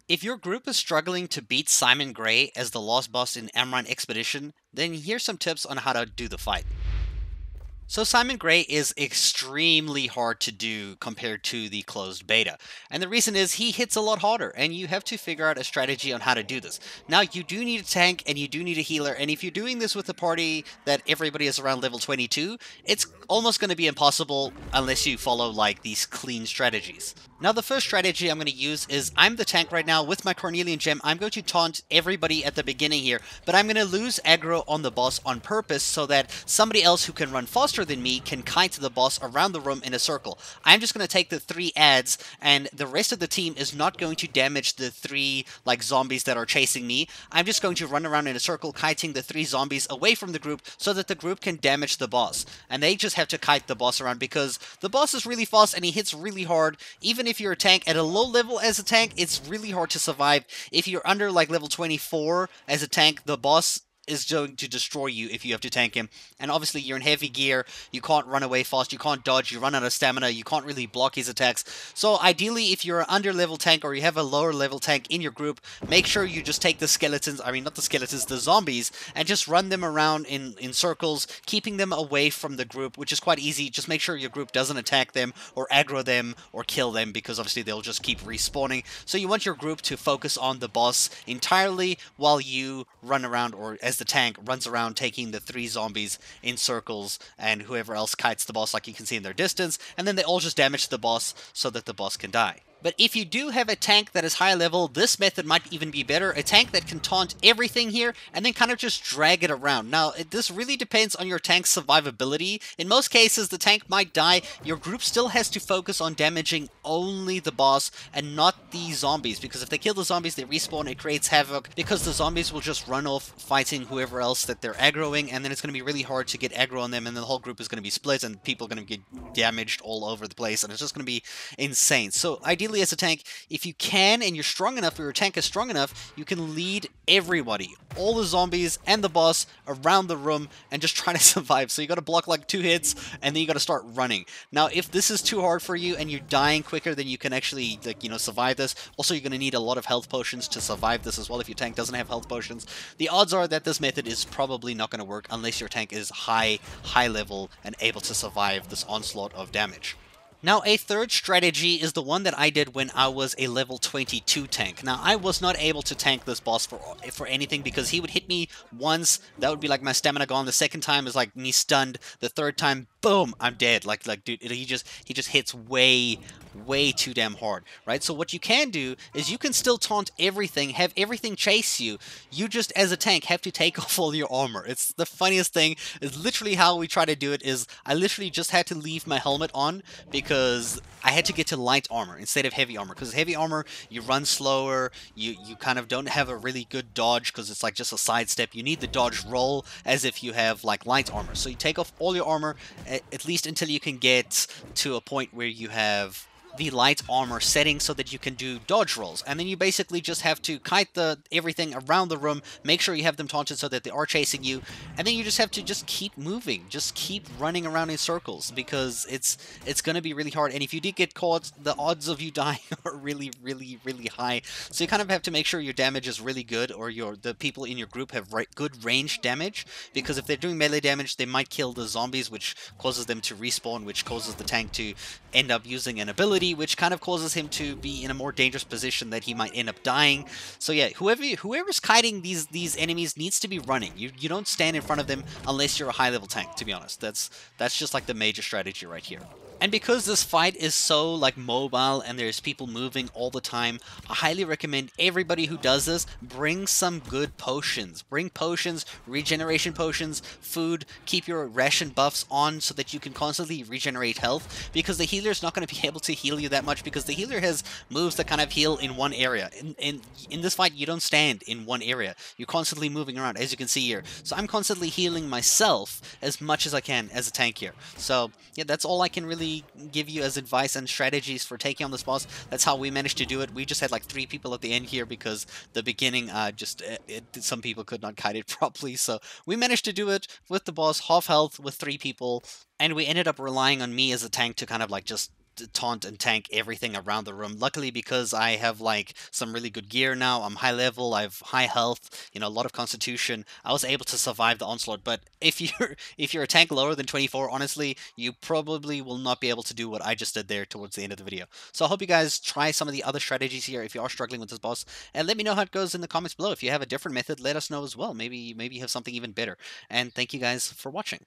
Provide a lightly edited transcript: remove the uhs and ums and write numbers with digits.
If your group is struggling to beat Simon Gray as the last boss in Amrine Expedition, then here's some tips on how to do the fight. So Simon Gray is extremely hard to do compared to the closed beta. And the reason is he hits a lot harder, and you have to figure out a strategy on how to do this. Now, you do need a tank and you do need a healer, and if you're doing this with a party that everybody is around level 22, it's almost going to be impossible unless you follow like these clean strategies. Now, the first strategy I'm going to use is I'm the tank right now with my Cornelian Gem. I'm going to taunt everybody at the beginning here, but I'm going to lose aggro on the boss on purpose so that somebody else who can run faster than me can kite the boss around the room in a circle. I'm just going to take the 3 adds, and the rest of the team is not going to damage the 3 like zombies that are chasing me. I'm just going to run around in a circle, kiting the 3 zombies away from the group so that the group can damage the boss. And they just have to kite the boss around because the boss is really fast and he hits really hard. Even if you're a tank at a low level as a tank, it's really hard to survive. If you're under like level 24 as a tank, the boss is going to destroy you if you have to tank him. And obviously you're in heavy gear, you can't run away fast, you can't dodge, you run out of stamina, you can't really block his attacks. So ideally, if you're an under level tank or you have a lower level tank in your group, make sure you just take the skeletons, not the skeletons, the zombies, and just run them around in circles, keeping them away from the group, which is quite easy. Just make sure your group doesn't attack them or aggro them or kill them, because obviously they'll just keep respawning. So you want your group to focus on the boss entirely while you run around, or as the tank runs around taking the 3 zombies in circles, and whoever else kites the boss like you can see in their distance, and then they all just damage the boss so that the boss can die. But if you do have a tank that is high level, this method might even be better. A tank that can taunt everything here and then kind of just drag it around. Now, this really depends on your tank's survivability. In most cases, the tank might die. Your group still has to focus on damaging only the boss and not the zombies, because if they kill the zombies, they respawn, it creates havoc, because the zombies will just run off fighting whoever else that they're aggroing, and then it's going to be really hard to get aggro on them, and then the whole group is going to be split, and people are going to get damaged all over the place, and it's just going to be insane. So ideally, as a tank, if you can and you're strong enough, or your tank is strong enough, you can lead everybody, all the zombies and the boss, around the room and just try to survive. So you got to block like 2 hits and then you got to start running. Now, if this is too hard for you and you're dying quicker than you can actually survive this, also you're going to need a lot of health potions to survive this as well. If your tank doesn't have health potions, the odds are that this method is probably not going to work unless your tank is high level and able to survive this onslaught of damage. Now, a third strategy is the one that I did when I was a level 22 tank. Now, I was not able to tank this boss for anything, because he would hit me once, that would be like my stamina gone. The second time is like me stunned. The third time, boom, I'm dead. Like dude, he just hits way too damn hard, right? So what you can do is you can still taunt everything, have everything chase you. You just, as a tank, have to take off all your armor. It's the funniest thing. It's literally how we try to do it. Is I literally just had to leave my helmet on because I had to get to light armor instead of heavy armor. Because heavy armor, you run slower, you kind of don't have a really good dodge because it's like just a sidestep. You need the dodge roll as if you have like light armor. So you take off all your armor, at least until you can get to a point where you have the light armor setting so that you can do dodge rolls, and then you basically just have to kite everything around the room, make sure you have them taunted so that they are chasing you, and then you just have to just keep moving, just keep running around in circles, because it's going to be really hard. And if you did get caught, the odds of you dying are really high. So you kind of have to make sure your damage is really good, or the people in your group have good range damage, because if they're doing melee damage, they might kill the zombies, which causes them to respawn, which causes the tank to end up using an ability, which kind of causes him to be in a more dangerous position that he might end up dying. So yeah, whoever's kiting these enemies needs to be running. You don't stand in front of them unless you're a high level tank, to be honest. That's just like the major strategy right here. And because this fight is so like mobile and there's people moving all the time, I highly recommend everybody who does this bring some good potions. Bring potions, regeneration potions, food, keep your ration buffs on so that you can constantly regenerate health, because the healer's not going to be able to heal you that much, because the healer has moves that kind of heal in one area. In this fight, you don't stand in one area. You're constantly moving around, as you can see here. So I'm constantly healing myself as much as I can as a tank here. So yeah, that's all I can really give you as advice and strategies for taking on this boss. That's how we managed to do it. We just had like 3 people at the end here because the beginning some people could not kite it properly. So we managed to do it with the boss half health with 3 people, and we ended up relying on me as a tank to kind of like just taunt and tank everything around the room. Luckily, because I have like some really good gear now, I'm high level, I have high health, a lot of constitution. I was able to survive the onslaught. But if you're if you're a tank lower than 24, honestly, you probably will not be able to do what I just did there towards the end of the video. So I hope you guys try some of the other strategies here if you are struggling with this boss, and let me know how it goes in the comments below. If you have a different method, let us know as well. Maybe you have something even better. And thank you guys for watching.